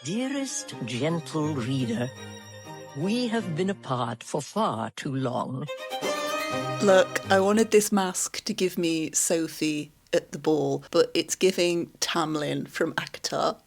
Dearest gentle reader, we have been apart for far too long. Look, I wanted this mask to give me Sophie at the ball, but it's giving Tamlin from Akatar.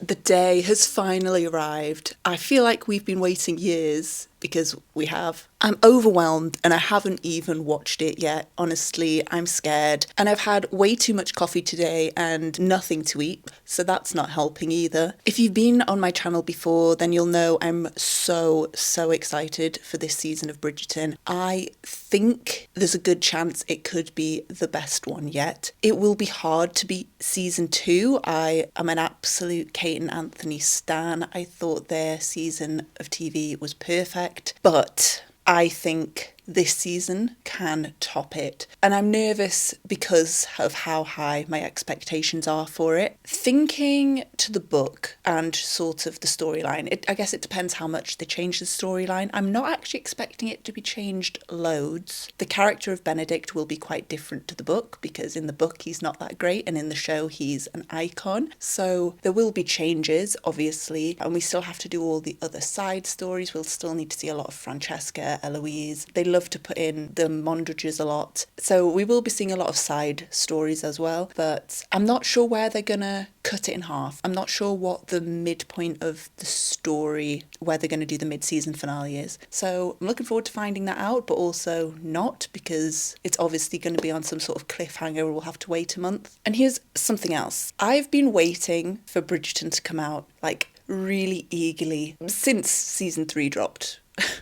The day has finally arrived. I feel like we've been waiting years, because we have. I'm overwhelmed and I haven't even watched it yet. Honestly, I'm scared. And I've had way too much coffee today and nothing to eat, so that's not helping either. If you've been on my channel before, then you'll know I'm so excited for this season of Bridgerton. I think there's a good chance it could be the best one yet. It will be hard to beat season 2. I am an absolute Kate and Anthony stan. I thought their season of TV was perfect. But I think this season can top it. And I'm nervous because of how high my expectations are for it. Thinking to the book and sort of the storyline, I guess it depends how much they change the storyline. I'm not actually expecting it to be changed loads. The character of Benedict will be quite different to the book, because in the book he's not that great and in the show he's an icon. So there will be changes, obviously, and we still have to do all the other side stories. We'll still need to see a lot of Francesca, Eloise. They love to put in the Mondridges a lot. So we will be seeing a lot of side stories as well, but I'm not sure where they're gonna cut it in half. I'm not sure what the midpoint of the story, where they're gonna do the mid-season finale is. So I'm looking forward to finding that out, but also not, because it's obviously going to be on some sort of cliffhanger. We'll have to wait a month. And here's something else. I've been waiting for Bridgerton to come out, like, really eagerly since season 3 dropped.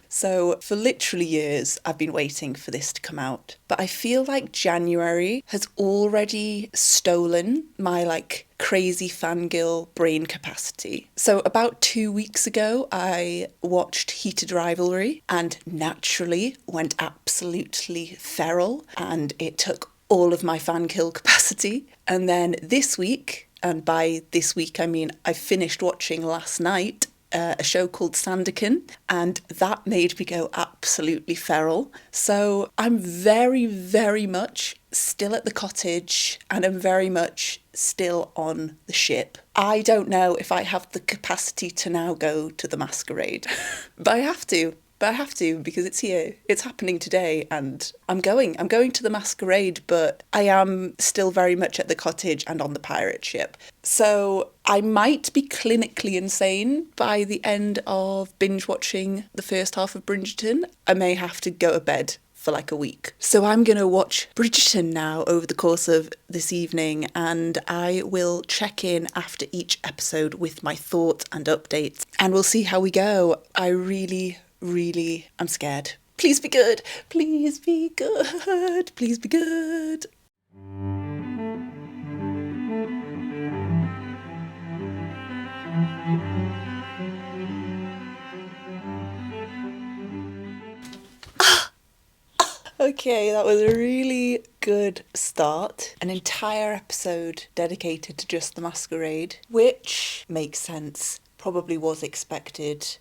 So for literally years I've been waiting for this to come out, but I feel like January has already stolen my crazy fangirl brain capacity. So about 2 weeks ago I watched Heated Rivalry and naturally went absolutely feral, and it took all of my fangirl capacity. And then this week, and by this week I mean I finished watching last night, a show called Sandiken, and that made me go absolutely feral. So I'm very much still at the cottage, and I'm very much still on the ship. I don't know if I have the capacity to now go to the masquerade, but I have to. Because it's here. It's happening today, and I'm going to the masquerade, but I am still very much at the cottage and on the pirate ship. So I might be clinically insane by the end of binge watching the first half of Bridgerton. I may have to go to bed for like a week. So I'm going to watch Bridgerton now over the course of this evening, and I will check in after each episode with my thoughts and updates, and we'll see how we go. I really, I'm scared. Please be good. Please be good. Please be good. Okay, that was a really good start. An entire episode dedicated to just the masquerade, which makes sense. Probably was expected.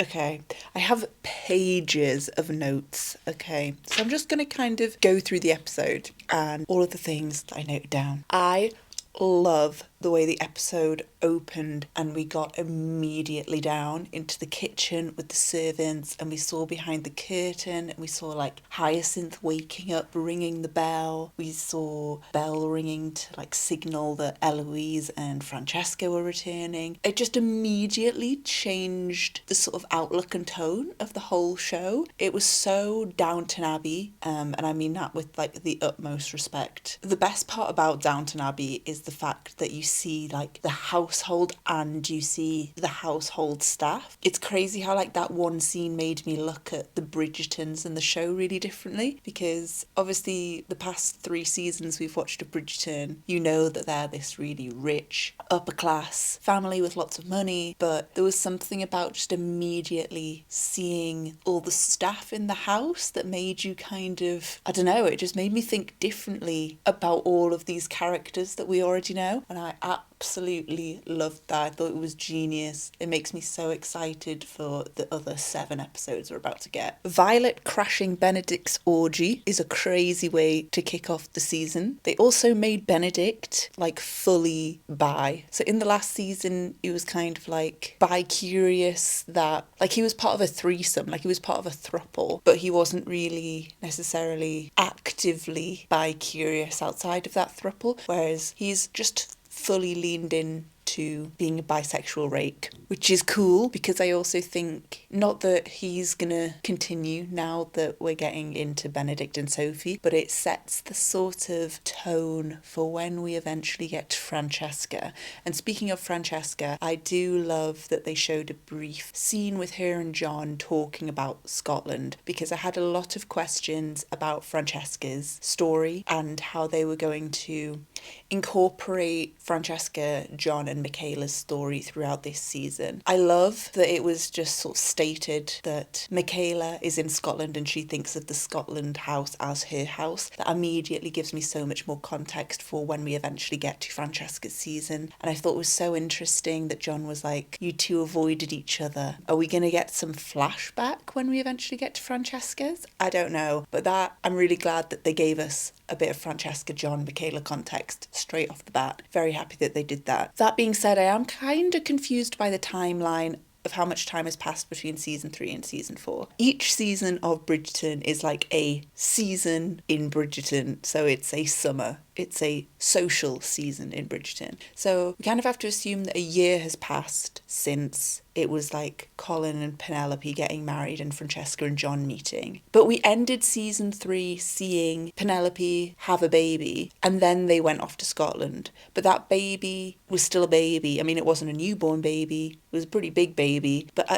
Okay, I have pages of notes, okay? So I'm just going to kind of go through the episode and all of the things that I noted down. I love the way the episode opened and we got immediately down into the kitchen with the servants, and we saw behind the curtain and we saw Hyacinth waking up, ringing the bell. We saw bell ringing to signal that Eloise and Francesca were returning. It just immediately changed the sort of outlook and tone of the whole show. It was so Downton Abbey, and I mean that with the utmost respect. The best part about Downton Abbey is the fact that you see the household and you see the household staff. It's crazy how that one scene made me look at the Bridgertons and the show really differently, because obviously the past 3 seasons we've watched of Bridgerton, you know that they're this really rich upper class family with lots of money, but there was something about just immediately seeing all the staff in the house that made you kind of, I don't know, it just made me think differently about all of these characters that we already know, and I absolutely loved that. I thought it was genius. It makes me so excited for the other 7 episodes we're about to get. Violet crashing Benedict's orgy is a crazy way to kick off the season. They also made Benedict like fully bi. So in the last season, he was kind of like bi-curious, that like he was part of a threesome, like he was part of a throuple, but he wasn't really necessarily actively bi-curious outside of that throuple, whereas he's just fully leaned in to being a bisexual rake, which is cool because I also think, not that he's gonna continue now that we're getting into Benedict and Sophie, but it sets the sort of tone for when we eventually get to Francesca. And speaking of Francesca, I do love that they showed a brief scene with her and John talking about Scotland, because I had a lot of questions about Francesca's story and how they were going to incorporate Francesca, John and Michaela's story throughout this season. I love that it was just sort of stated that Michaela is in Scotland and she thinks of the Scotland house as her house. That immediately gives me so much more context for when we eventually get to Francesca's season. And I thought it was so interesting that John was like, you two avoided each other. Are we going to get some flashback when we eventually get to Francesca's? I don't know. But that, I'm really glad that they gave us a bit of Francesca, John, Michaela context straight off the bat. Very happy that they did that. That being said, I am kind of confused by the timeline of how much time has passed between season 3 and season 4. Each season of Bridgerton is like a season in Bridgerton, so it's a summer. It's a social season in Bridgerton. So we kind of have to assume that a year has passed since it was like Colin and Penelope getting married and Francesca and John meeting. But we ended season 3 seeing Penelope have a baby, and then they went off to Scotland. But that baby was still a baby. I mean, it wasn't a newborn baby. It was a pretty big baby. But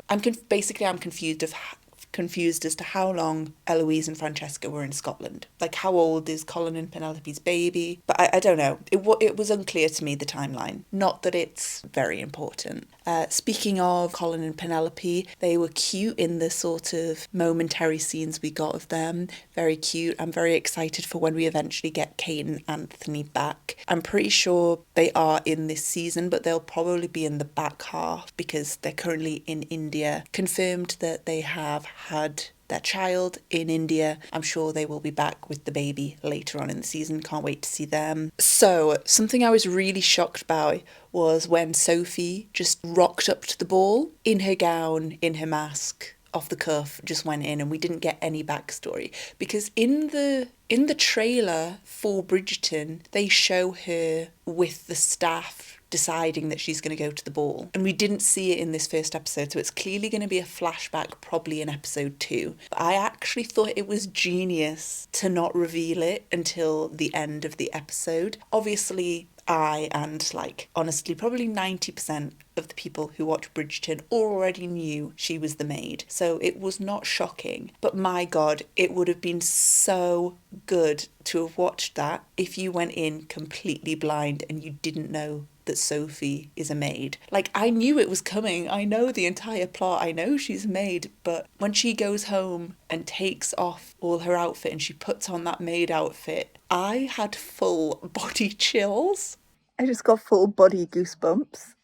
I'm confused as to how long Eloise and Francesca were in Scotland. Like, how old is Colin and Penelope's baby? But I don't know. It was unclear to me, the timeline. Not that it's very important. Speaking of Colin and Penelope, they were cute in the sort of momentary scenes we got of them. Very cute. I'm very excited for when we eventually get Kate and Anthony back. I'm pretty sure they are in this season, but they'll probably be in the back half because they're currently in India. Confirmed that they have had their child in India. I'm sure they will be back with the baby later on in the season. Can't wait to see them. So, something I was really shocked by was when Sophie just rocked up to the ball in her gown, in her mask, off the cuff, just went in, and we didn't get any backstory. Because in the trailer for Bridgerton, they show her with the staff deciding that she's going to go to the ball. And we didn't see it in this first episode, so it's clearly going to be a flashback probably in episode 2. But I actually thought it was genius to not reveal it until the end of the episode. Obviously, I and honestly probably 90% of the people who watch Bridgerton already knew she was the maid, so it was not shocking. But my god, it would have been so good to have watched that if you went in completely blind and you didn't know that Sophie is a maid. Like, I knew it was coming. I know the entire plot. I know she's a maid, but when she goes home and takes off all her outfit and she puts on that maid outfit, I had full body chills. I just got full body goosebumps.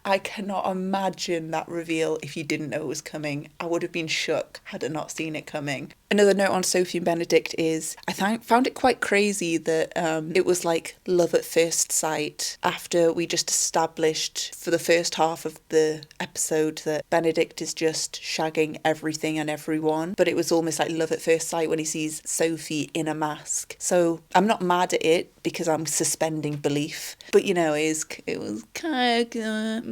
I cannot imagine that reveal if you didn't know it was coming. I would have been shook had I not seen it coming. Another note on Sophie and Benedict is I found it quite crazy that it was like love at first sight after we just established for the first half of the episode that Benedict is just shagging everything and everyone. But it was almost like love at first sight when he sees Sophie in a mask. So I'm not mad at it because I'm suspending belief. But it was kind of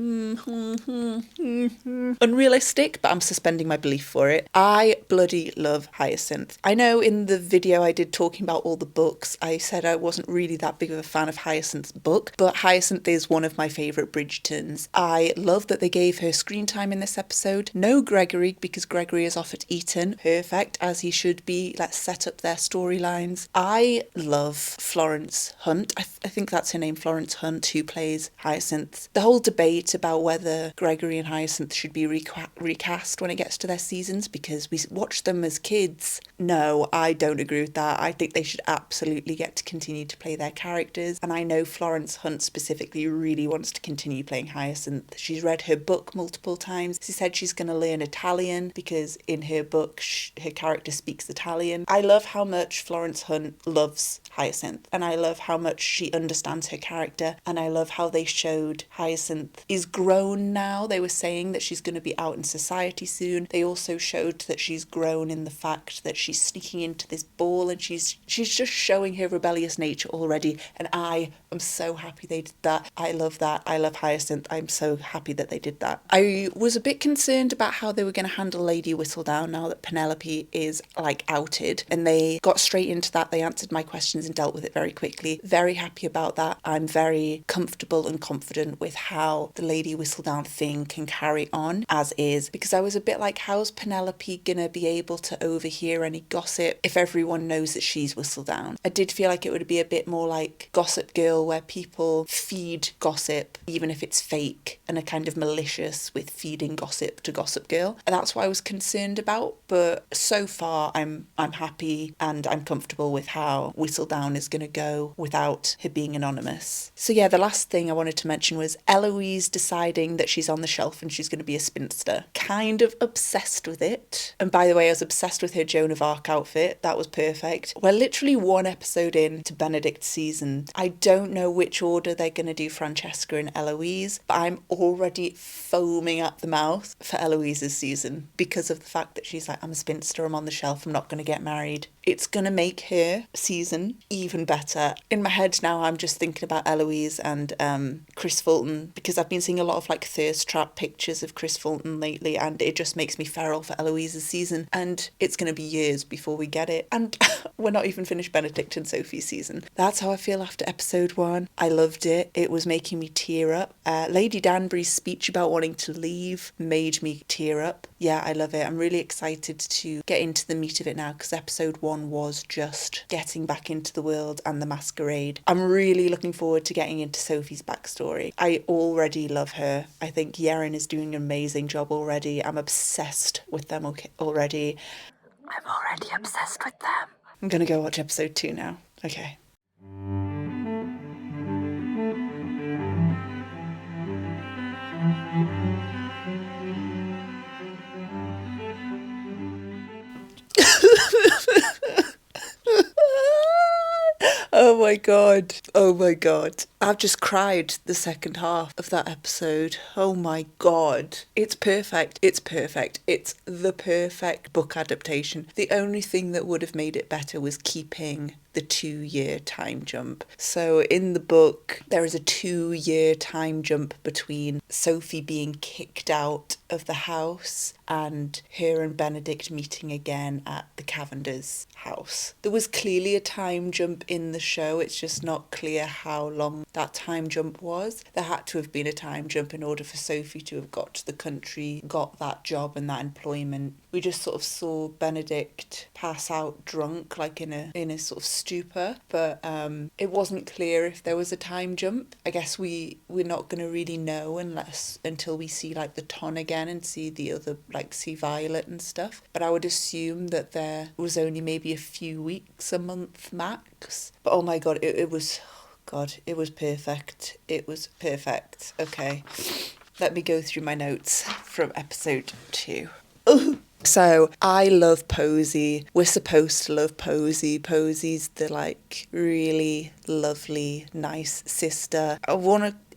unrealistic, but I'm suspending my belief for it. I bloody love Hyacinth. I know in the video I did talking about all the books, I said I wasn't really that big of a fan of Hyacinth's book, but Hyacinth is one of my favourite Bridgertons. I love that they gave her screen time in this episode. No Gregory, because Gregory is off at Eton. Perfect, as he should be. Let's set up their storylines. I love Florence Hunt. I think that's her name, Florence Hunt, who plays Hyacinth. The whole debate about whether Gregory and Hyacinth should be recast when it gets to their seasons, because we watched them as kids leads. No, I don't agree with that. I think they should absolutely get to continue to play their characters. And I know Florence Hunt specifically really wants to continue playing Hyacinth. She's read her book multiple times. She said she's going to learn Italian because in her book, her character speaks Italian. I love how much Florence Hunt loves Hyacinth. And I love how much she understands her character. And I love how they showed Hyacinth is grown now. They were saying that she's going to be out in society soon. They also showed that she's grown in the fact that she's sneaking into this ball and she's just showing her rebellious nature already. And I am so happy they did that. I love that. I love Hyacinth. I'm so happy that they did that. I was a bit concerned about how they were going to handle Lady Whistledown now that Penelope is like outed, and they got straight into that. They answered my questions and dealt with it very quickly. Very happy about that. I'm very comfortable and confident with how the Lady Whistledown thing can carry on as is, because I was a bit like, how's Penelope gonna be able to overhear any gossip if everyone knows that she's Whistledown? I did feel like it would be a bit more like Gossip Girl, where people feed gossip even if it's fake and are kind of malicious with feeding gossip to Gossip Girl. And that's what I was concerned about, but so far I'm happy and I'm comfortable with how Whistledown is gonna go without her being anonymous. So yeah, the last thing I wanted to mention was Eloise deciding that she's on the shelf and she's going to be a spinster. Kind of obsessed with it. And by the way, I was obsessed with her Joan of Arc outfit. That was perfect. We're literally one episode in to Benedict's season. I don't know which order they're going to do Francesca and Eloise, but I'm already foaming at the mouth for Eloise's season because of the fact that she's like, I'm a spinster, I'm on the shelf, I'm not going to get married. It's going to make her season even better. In my head now, I'm just thinking about Eloise and Chris Fulton, because I've been seeing a lot of like thirst trap pictures of Chris Fulton lately, and it just makes me feral for Eloise's season, and it's going to be years before we get it. And we're not even finished Benedict and Sophie's season. That's how I feel after episode 1. I loved it. It was making me tear up. Lady Danbury's speech about wanting to leave made me tear up. Yeah, I love it. I'm really excited to get into the meat of it now, because episode 1 was just getting back into the world and the masquerade. I'm really looking forward to getting into Sophie's backstory. I already love her. I think Yeren is doing an amazing job already. I'm obsessed with them already. I'm already obsessed with them. I'm gonna go watch episode 2 now. Okay. Oh my god. Oh my god. I've just cried the second half of that episode. Oh my god. It's perfect. It's perfect. It's the perfect book adaptation. The only thing that would have made it better was keeping the 2-year time jump. So in the book, there is a 2-year time jump between Sophie being kicked out of the house and her and Benedict meeting again at the Cavender's house. There was clearly a time jump in the show. It's just not clear how long that time jump was. There had to have been a time jump in order for Sophie to have got to the country, got that job and that employment. We just sort of saw Benedict pass out drunk, like in a sort of stupor, but it wasn't clear if there was a time jump. I guess we're not going to really know until we see like the Ton again and see the other, like see Violet and stuff. But I would assume that there was only maybe a few weeks, a month max. But oh my god, it was perfect. It was perfect. Okay, let me go through my notes from episode 2. So I love Posey. We're supposed to love Posey. Posey's the like really lovely, nice sister.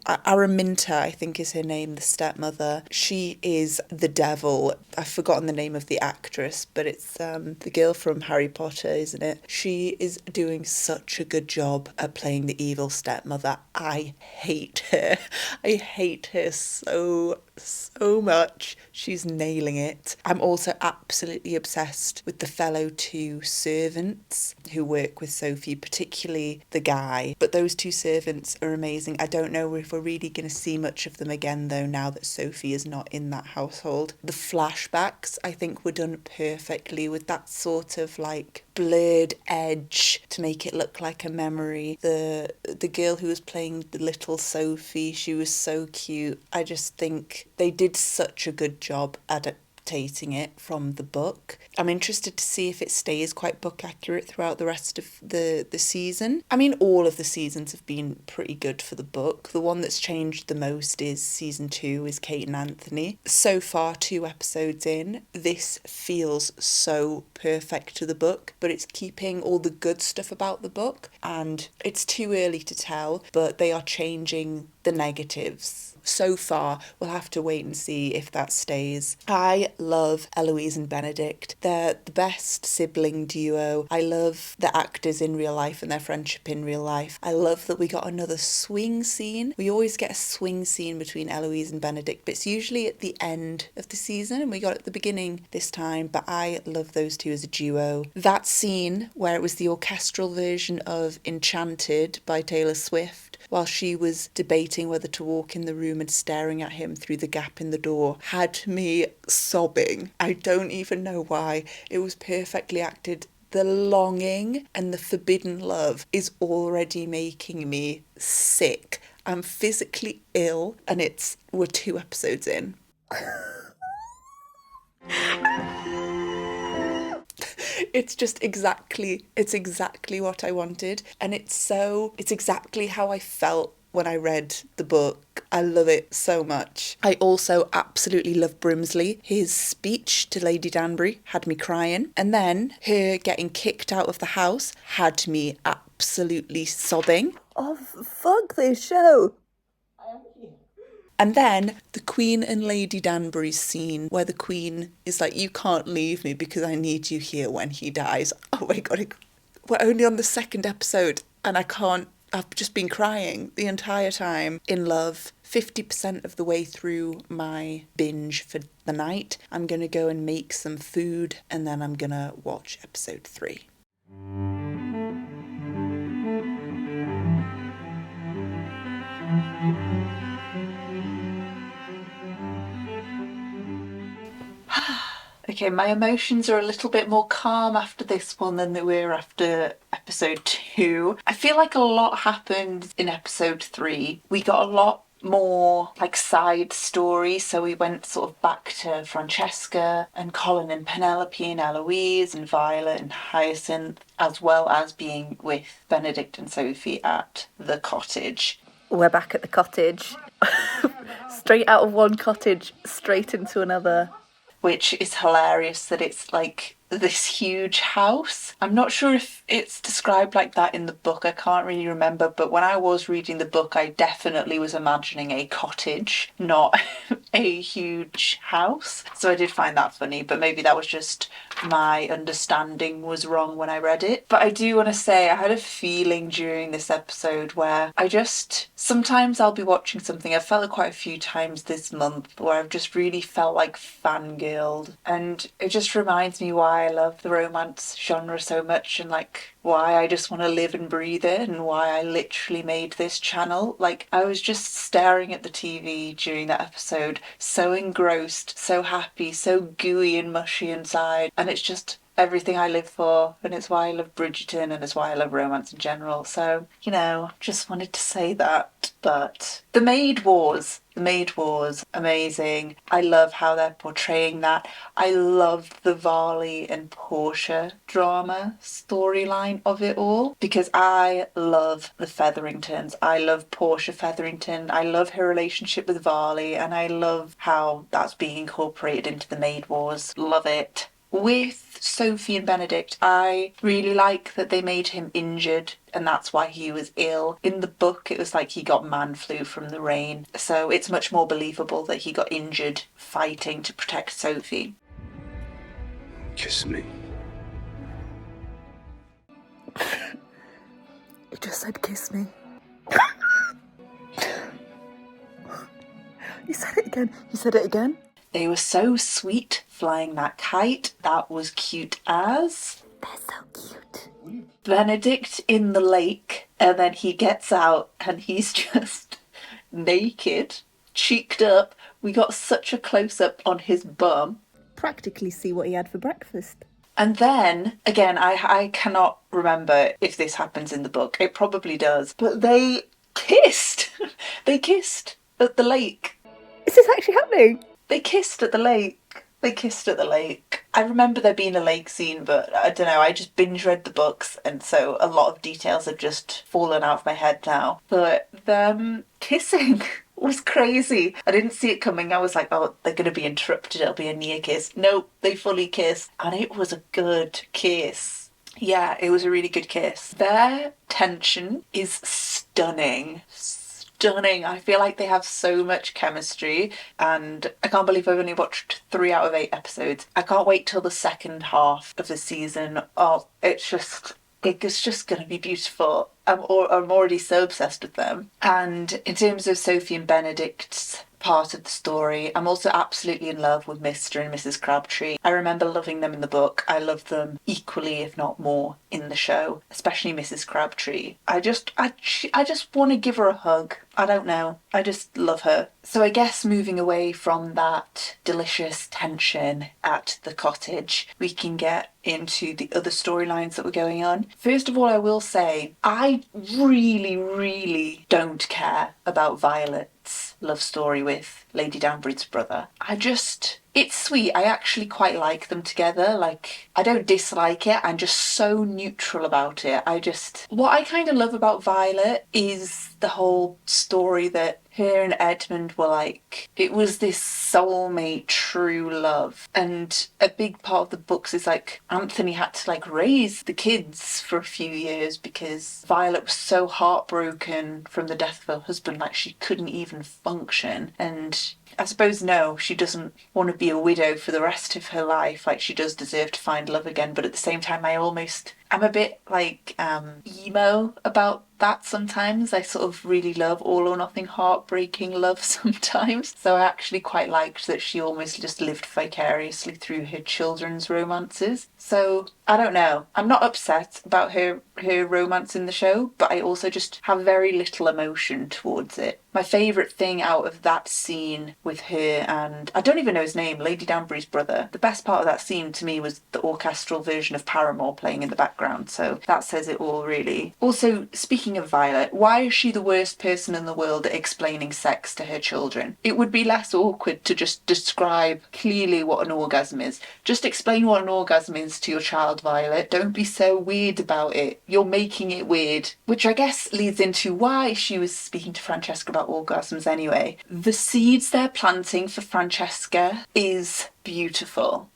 Araminta, I think is her name, the stepmother. She is the devil. I've forgotten the name of the actress, but it's the girl from Harry Potter, isn't it? She is doing such a good job at playing the evil stepmother. I hate her. I hate her so much. She's nailing it. I'm also absolutely obsessed with the fellow 2 servants who work with Sophie, particularly the guy. But those 2 servants are amazing. I don't know if we're really going to see much of them again, though, now that Sophie is not in that household. The flashbacks, I think, were done perfectly with that sort of like blurred edge to make it look like a memory. The girl who was playing the little Sophie, she was so cute. I just think they did such a good job at adaptating it from the book. I'm interested to see if it stays quite book accurate throughout the rest of the season. I mean, all of the seasons have been pretty good for the book. The one that's changed the most is season 2, is Kate and Anthony. So far, 2 episodes in, this feels so perfect to the book, but it's keeping all the good stuff about the book, and it's too early to tell, but they are changing the negatives. So far, we'll have to wait and see if that stays. I love Eloise and Benedict. They're the best sibling duo. I love the actors in real life and their friendship in real life. I love that we got another swing scene. We always get a swing scene between Eloise and Benedict, but it's usually at the end of the season, and we got it at the beginning this time, but I love those two as a duo. That scene where it was the orchestral version of Enchanted by Taylor Swift, while she was debating whether to walk in the room and staring at him through the gap in the door, had me sobbing. I don't even know why. It was perfectly acted. The longing and the forbidden love is already making me sick. I'm physically ill, and we're 2 episodes in. It's exactly what I wanted, and it's exactly how I felt when I read the book. I love it so much. I also absolutely love Brimsley. His speech to Lady Danbury had me crying, and then her getting kicked out of the house had me absolutely sobbing. Oh, fuck this show. And then the Queen and Lady Danbury scene where the Queen is like, you can't leave me because I need you here when he dies. Oh my God, we're only on the 2nd episode and I've just been crying the entire time. In love. 50% of the way through my binge for the night. I'm going to go and make some food, and then I'm going to watch episode 3. Okay, my emotions are a little bit more calm after this one than they were after episode 2. I feel like a lot happened in episode 3. We got a lot more side story, so we went sort of back to Francesca and Colin and Penelope and Eloise and Violet and Hyacinth, as well as being with Benedict and Sophie at the cottage. We're back at the cottage. Straight out of one cottage, straight into another. Which is hilarious that it's this huge house. I'm not sure if it's described like that in the book. I can't really remember, but when I was reading the book, I definitely was imagining a cottage, not a huge house. So I did find that funny, but maybe that was just my understanding was wrong when I read it. But I do want to say I had a feeling during this episode where sometimes I'll be watching something, I've felt it quite a few times this month, where I've just really felt like fangirled, and it just reminds me why I love the romance genre so much, and why I just want to live and breathe it, and why I literally made this channel. I was just staring at the TV during that episode, so engrossed, so happy, so gooey and mushy inside, and it's just everything I live for, and it's why I love Bridgerton, and it's why I love romance in general. So, just wanted to say that. But the Maid Wars, amazing. I love how they're portraying that. I love the Varley and Portia drama storyline of it all, because I love the Featheringtons. I love Portia Featherington. I love her relationship with Varley, and I love how that's being incorporated into the Maid Wars. Love it. With Sophie and Benedict, I really like that they made him injured, and that's why he was ill. In the book, it was like he got man flu from the rain, so it's much more believable that he got injured fighting to protect Sophie. Kiss me. He just said kiss me. You said it again. They were so sweet flying that kite. That was cute as. They're so cute. Benedict in the lake, and then he gets out and he's just naked, cheeked up. We got such a close-up on his bum. Practically see what he had for breakfast. And then, again, I cannot remember if this happens in the book. It probably does. But they kissed. They kissed at the lake. Is this actually happening? They kissed at the lake. They kissed at the lake. I remember there being a lake scene, but I don't know, I just binge read the books, and so a lot of details have just fallen out of my head now. But them kissing was crazy. I didn't see it coming. I was like, oh, they're going to be interrupted. It'll be a near kiss. Nope, they fully kissed. And it was a good kiss. Yeah, it was a really good kiss. Their tension is stunning. Stunning. I feel like they have so much chemistry, and I can't believe I've only watched 3 out of 8 episodes. I can't wait till the second half of the season. Oh, it's just going to be beautiful. I'm already so obsessed with them. And in terms of Sophie and Benedict's part of the story, I'm also absolutely in love with Mr. and Mrs. Crabtree. I remember loving them in the book. I love them equally, if not more, in the show, especially Mrs. Crabtree. I just want to give her a hug. I don't know. I just love her. So I guess moving away from that delicious tension at the cottage, we can get into the other storylines that were going on. First of all, I will say, I really, really don't care about Violet's love story with Lady Danbury's brother. It's sweet. I actually quite like them together. Like, I don't dislike it. I'm just so neutral about it. What I kind of love about Violet is the whole story that her and Edmund were like, it was this soulmate true love. And a big part of the books is like Anthony had to like raise the kids for a few years because Violet was so heartbroken from the death of her husband, like she couldn't even function. And I suppose no, she doesn't want to be a widow for the rest of her life. Like, she does deserve to find love again, but at the same time I'm a bit like emo about that sometimes. I sort of really love all or nothing heartbreaking love sometimes. So I actually quite liked that she almost just lived vicariously through her children's romances. So I don't know. I'm not upset about her romance in the show, but I also just have very little emotion towards it. My favourite thing out of that scene with her and, I don't even know his name, Lady Danbury's brother, the best part of that scene to me was the orchestral version of Paramore playing in the background, so that says it all really. Also, speaking of Violet, why is she the worst person in the world at explaining sex to her children? It would be less awkward to just describe clearly what an orgasm is. Just explain what an orgasm is to your child, Violet. Don't be so weird about it. You're making it weird. Which I guess leads into why she was speaking to Francesca about orgasms anyway. The seeds they're planting for Francesca is beautiful.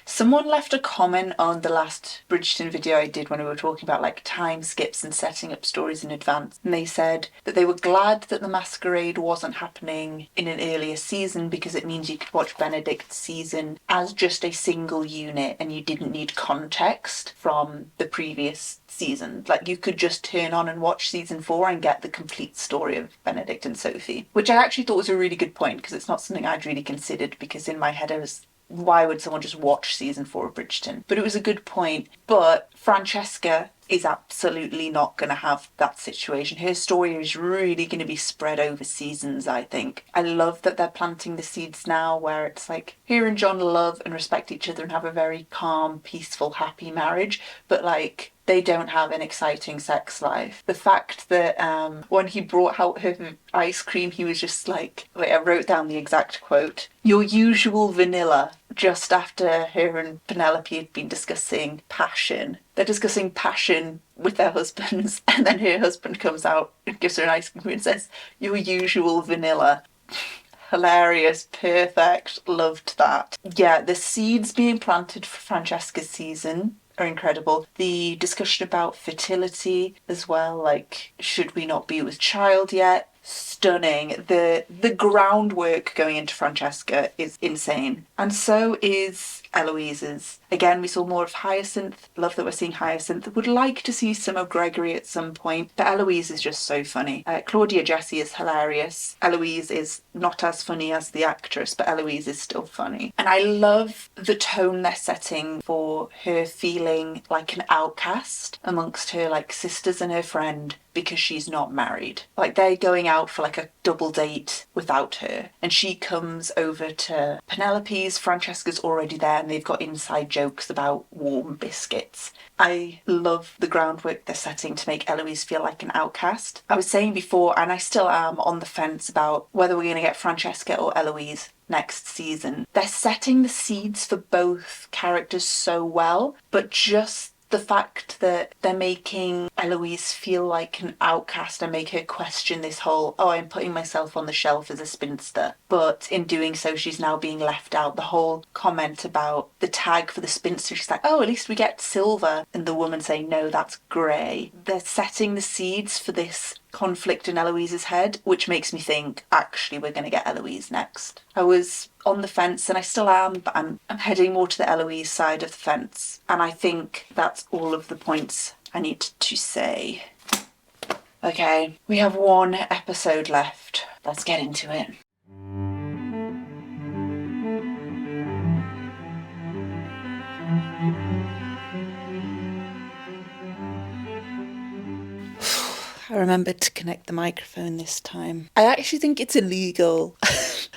Someone left a comment on the last Bridgerton video I did when we were talking about like time skips and setting up stories in advance, and they said that they were glad that the masquerade wasn't happening in an earlier season because it means you could watch Benedict's season as just a single unit and you didn't need context from the previous season. Like, you could just turn on and watch season 4 and get the complete story of Benedict and Sophie, which I actually thought was a really good point because it's not something I'd really considered, because in my head I was, why would someone just watch season 4 of Bridgerton? But it was a good point. But Francesca is absolutely not going to have that situation. Her story is really going to be spread over seasons, I think. I love that they're planting the seeds now where it's like, her and John love and respect each other and have a very calm, peaceful, happy marriage, but like, they don't have an exciting sex life. The fact that when he brought out her ice cream, he was just like, wait, I wrote down the exact quote, "Your usual vanilla," just after her and Penelope had been discussing passion. They're discussing passion with their husbands, and then her husband comes out and gives her an ice cream and says, "Your usual vanilla." Hilarious, perfect, loved that. Yeah, the seeds being planted for Francesca's season are incredible. The discussion about fertility as well, like, should we not be with child yet? Stunning. The groundwork going into Francesca is insane. And so is Eloise's. Again, we saw more of Hyacinth. Love that we're seeing Hyacinth. Would like to see some of Gregory at some point, but Eloise is just so funny. Claudia Jessie is hilarious. Eloise is not as funny as the actress, but Eloise is still funny. And I love the tone they're setting for her feeling like an outcast amongst her like sisters and her friend. because she's not married. Like, they're going out for like a double date without her, and she comes over to Penelope's. Francesca's already there, and they've got inside jokes about warm biscuits. I love the groundwork they're setting to make Eloise feel like an outcast. I was saying before, and I still am on the fence about whether we're going to get Francesca or Eloise next season. They're setting the seeds for both characters so well, but just the fact that they're making Eloise feel like an outcast and make her question this whole, oh, I'm putting myself on the shelf as a spinster. But in doing so, she's now being left out. The whole comment about the tag for the spinster, she's like, oh, at least we get silver. And the woman saying, no, that's grey. They're setting the seeds for this conflict in Eloise's head, which makes me think, actually, we're going to get Eloise next. I was on the fence, and I still am, but I'm heading more to the Eloise side of the fence. And I think that's all of the points I need to say. Okay, we have one episode left. Let's get into it. I remembered to connect the microphone this time. I actually think it's illegal.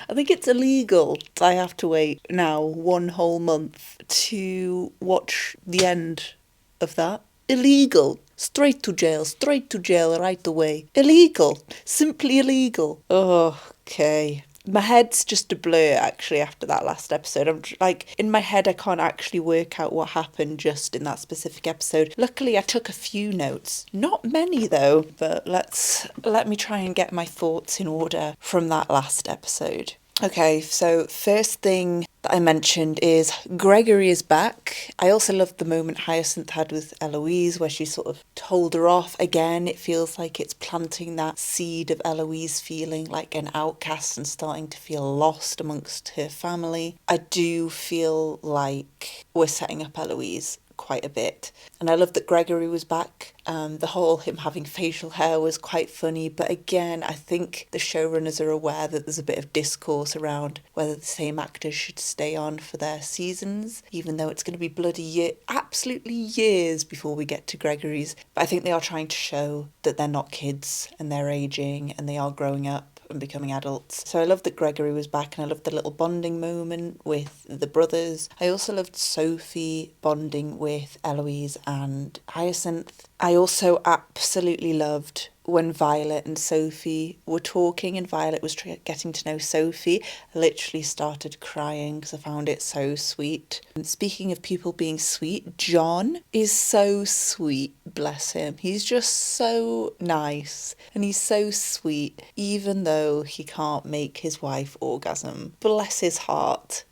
I think it's illegal that I have to wait now 1 whole month to watch the end of that. Illegal. Straight to jail right away. Illegal. Simply illegal. Oh, okay. My head's just a blur, actually, after that last episode. I'm like, in my head, I can't actually work out what happened just in that specific episode. Luckily, I took a few notes. Not many, though, but let me try and get my thoughts in order from that last episode. Okay, so first thing that I mentioned is Gregory is back. I also loved the moment Hyacinth had with Eloise where she sort of told her off. Again, it feels like it's planting that seed of Eloise feeling like an outcast and starting to feel lost amongst her family. I do feel like we're setting up Eloise quite a bit. And I love that Gregory was back. The whole him having facial hair was quite funny, but again, I think the showrunners are aware that there's a bit of discourse around whether the same actors should stay on for their seasons, even though it's going to be absolutely years before we get to Gregory's. But I think they are trying to show that they're not kids and they're aging and they are growing up and becoming adults. So I loved that Gregory was back, and I loved the little bonding moment with the brothers. I also loved Sophie bonding with Eloise and Hyacinth. I also absolutely loved when Violet and Sophie were talking and Violet was getting to know Sophie. I literally started crying because I found it so sweet. And speaking of people being sweet, John is so sweet, bless him. He's just so nice and he's so sweet, even though he can't make his wife orgasm. Bless his heart.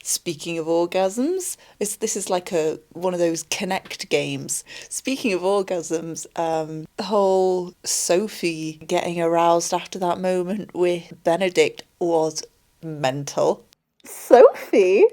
Speaking of orgasms, this is like one of those Connect games. Speaking of orgasms, the whole Sophie getting aroused after that moment with Benedict was mental. Sophie?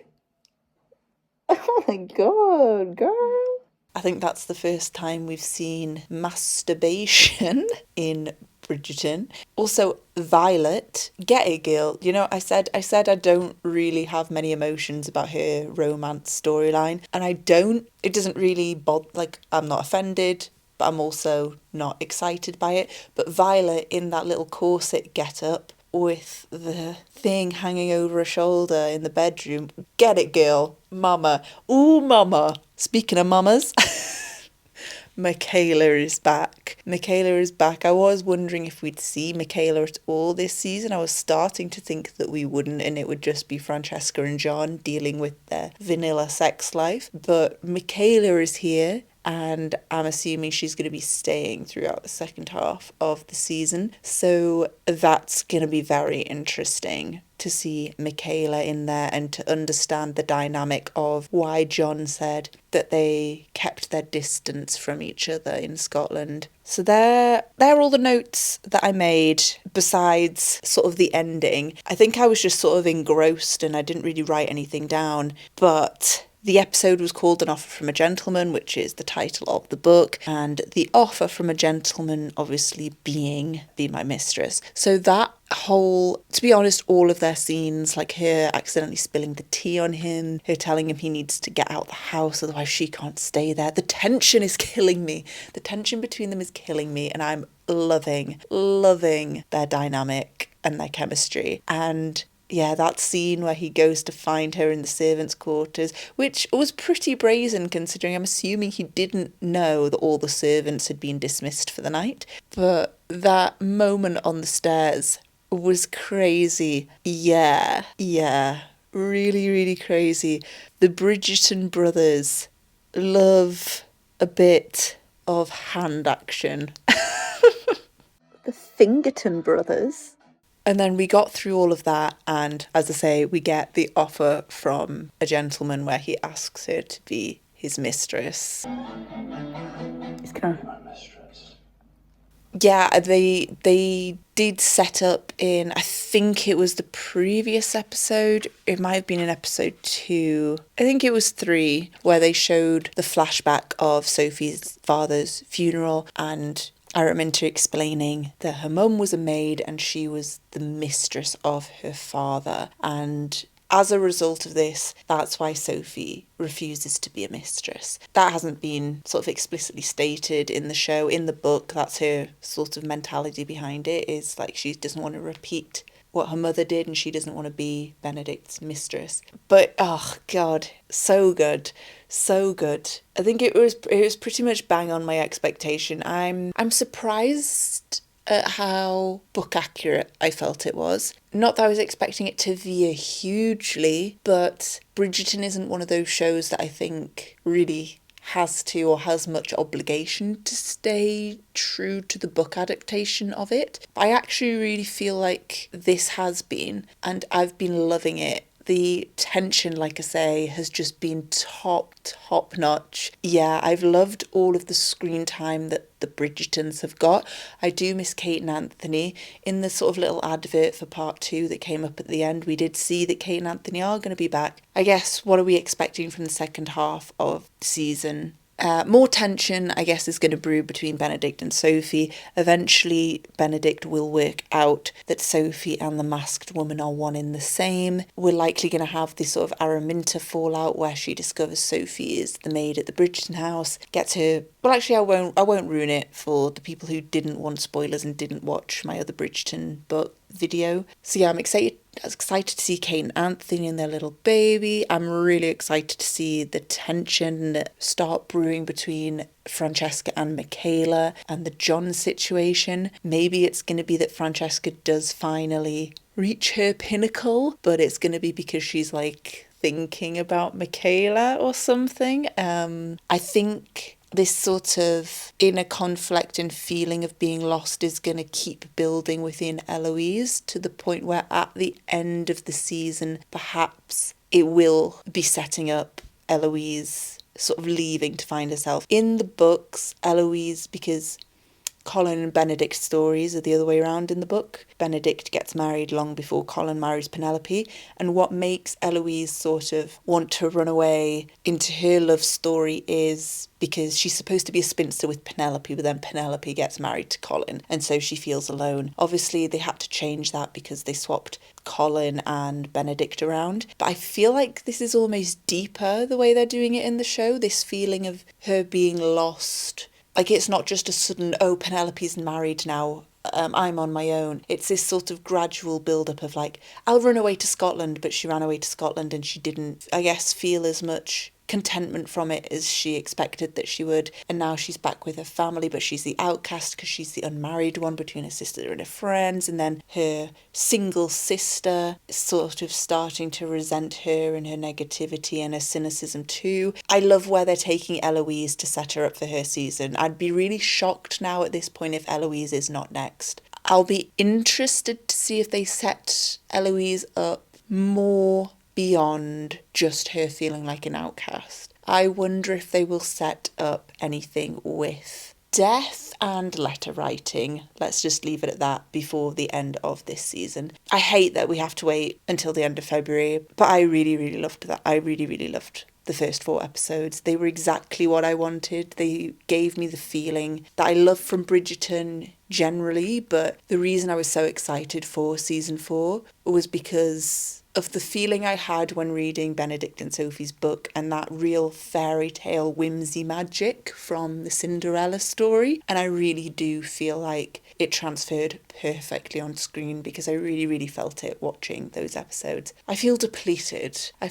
Oh my god, girl. I think that's the first time we've seen masturbation in Bridgerton. Also, Violet, get it, girl. You know, I said I don't really have many emotions about her romance storyline, and it doesn't really bother, like, I'm not offended, but I'm also not excited by it. But Violet in that little corset get-up with the thing hanging over her shoulder in the bedroom, get it, girl. Mama. Ooh, mama. Speaking of mamas, Michaela is back. I was wondering if we'd see Michaela at all this season. I was starting to think that we wouldn't, and it would just be Francesca and John dealing with their vanilla sex life. But Michaela is here, and I'm assuming she's going to be staying throughout the second half of the season. So that's going to be very interesting to see Michaela in there and to understand the dynamic of why John said that they kept their distance from each other in Scotland. So they're all the notes that I made besides sort of the ending. I think I was just sort of engrossed and I didn't really write anything down, but the episode was called An Offer from a Gentleman, which is the title of the book, and the offer from a gentleman obviously being Be My Mistress. So that to be honest, all of their scenes, like her accidentally spilling the tea on him, her telling him he needs to get out the house, otherwise she can't stay there. The tension is killing me. The tension between them is killing me, and I'm loving their dynamic and their chemistry. And yeah, that scene where he goes to find her in the servants' quarters, which was pretty brazen considering I'm assuming he didn't know that all the servants had been dismissed for the night. But that moment on the stairs was crazy. Yeah, really, really crazy. The Bridgerton brothers love a bit of hand action. The Fingerton brothers. And then we got through all of that, and as I say, we get the offer from a gentleman where he asks her to be his mistress. It's kind of... My mistress. Yeah, they did set up in, I think it was the previous episode, it might have been in episode 2, I think it was 3, where they showed the flashback of Sophie's father's funeral, and Araminta explaining that her mum was a maid and she was the mistress of her father. And as a result of this, that's why Sophie refuses to be a mistress. That hasn't been sort of explicitly stated in the show. In the book, that's her sort of mentality behind it, is like she doesn't want to repeat what her mother did and she doesn't want to be Benedict's mistress. But, oh God, so good. So good. I think it was pretty much bang on my expectation. I'm surprised at how book accurate I felt it was. Not that I was expecting it to veer hugely, but Bridgerton isn't one of those shows that I think really has to or has much obligation to stay true to the book adaptation of it. I actually really feel like this has been, and I've been loving it. The tension, like I say, has just been top notch. Yeah, I've loved all of the screen time that the Bridgertons have got. I do miss Kate and Anthony. In the sort of little advert for part 2 that came up at the end, we did see that Kate and Anthony are going to be back. I guess, what are we expecting from the second half of the season? More tension, I guess, is going to brew between Benedict and Sophie. Eventually, Benedict will work out that Sophie and the masked woman are one in the same. We're likely going to have this sort of Araminta fallout where she discovers Sophie is the maid at the Bridgerton house, gets her... Well, actually, I won't ruin it for the people who didn't want spoilers and didn't watch my other Bridgerton book video. So yeah, I'm excited to see Kate and Anthony and their little baby. I'm really excited to see the tension start brewing between Francesca and Michaela and the John situation. Maybe it's going to be that Francesca does finally reach her pinnacle, but it's going to be because she's like thinking about Michaela or something. I think this sort of inner conflict and feeling of being lost is going to keep building within Eloise to the point where at the end of the season, perhaps it will be setting up Eloise sort of leaving to find herself. In the books, Eloise, because Colin and Benedict's stories are the other way around in the book. Benedict gets married long before Colin marries Penelope, and what makes Eloise sort of want to run away into her love story is because she's supposed to be a spinster with Penelope, but then Penelope gets married to Colin, and so she feels alone. Obviously, they had to change that because they swapped Colin and Benedict around, but I feel like this is almost deeper the way they're doing it in the show, this feeling of her being lost. Like, it's not just a sudden, oh, Penelope's married now, I'm on my own. It's this sort of gradual build-up of like, I'll run away to Scotland, but she ran away to Scotland and she didn't, I guess, feel as much contentment from it as she expected that she would. And now she's back with her family, but she's the outcast because she's the unmarried one between her sister and her friends. And then her single sister is sort of starting to resent her and her negativity and her cynicism too. I love where they're taking Eloise to set her up for her season. I'd be really shocked now at this point if Eloise is not next. I'll be interested to see if they set Eloise up more beyond just her feeling like an outcast. I wonder if they will set up anything with death and letter writing. Let's just leave it at that before the end of this season. I hate that we have to wait until the end of February, but I really, really loved that. I really, really loved the first 4 episodes. They were exactly what I wanted. They gave me the feeling that I love from Bridgerton generally, but the reason I was so excited for season 4 was because of the feeling I had when reading Benedict and Sophie's book, and that real fairy tale whimsy magic from the Cinderella story. And I really do feel like it transferred perfectly on screen, because I really, really felt it watching those episodes. I feel depleted. I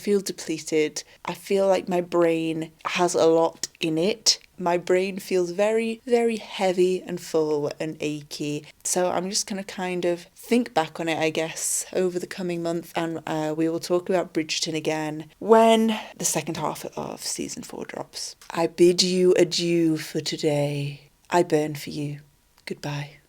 feel like my brain has a lot in it. My brain feels very, very heavy and full and achy. So I'm just going to kind of think back on it, I guess, over the coming month, and we will talk about Bridgerton again when the second half of season 4 drops. I bid you adieu for today. I burn for you. Goodbye.